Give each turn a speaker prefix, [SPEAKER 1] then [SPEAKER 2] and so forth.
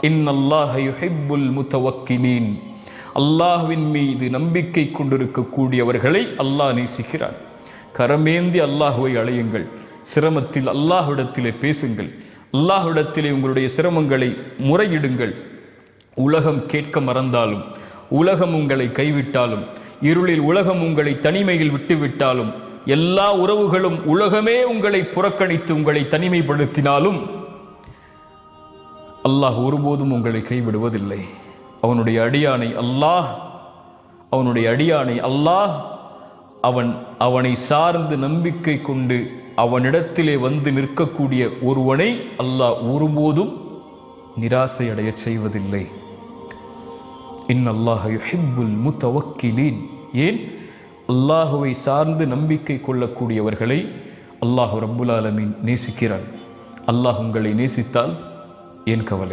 [SPEAKER 1] இன்னல்லாஹ யுஹிப்புல் முத்தவக்கிலீன். அல்லாஹ்வின் மீது நம்பிக்கை கொண்டிருக்கக்கூடியவர்களை அல்லாஹ் நேசிக்கிறான். கரமேந்தி அல்லாஹுவை அழையுங்கள். சிரமத்தில் அல்லாஹ்விடத்திலே பேசுங்கள். அல்லாஹ்விடத்திலே உங்களுடைய சிரமங்களை முறையிடுங்கள். உலகம் கேட்க மறந்தாலும், உலகம் உங்களை கைவிட்டாலும், இருளில் உலகம் உங்களை தனிமையில் விட்டுவிட்டாலும், எல்லா உறவுகளும் உலகமே உங்களை புறக்கணித்து உங்களை தனிமைப்படுத்தினாலும் அல்லாஹ் ஒருபோதும் உங்களை கைவிடுவதில்லை. அவனுடைய அடியானை அல்லாஹ் அவனை சார்ந்து நம்பிக்கை கொண்டு அவனிடத்திலே வந்து நிற்கக்கூடிய ஒருவனை அல்லாஹ் ஒருபோதும் நிராசை அடைய செய்வதில்லை. இன்னல்லாஹ யுஹிப்புல் முத்தவக்கிலீன். ஏன்? அல்லாஹுவை சார்ந்து நம்பிக்கை கொள்ளக்கூடியவர்களை அல்லாஹ் ரப்புல் ஆலமீன் நேசிக்கிறான். அல்லாஹ் உங்களை நேசித்தால் ஏன் கவலை?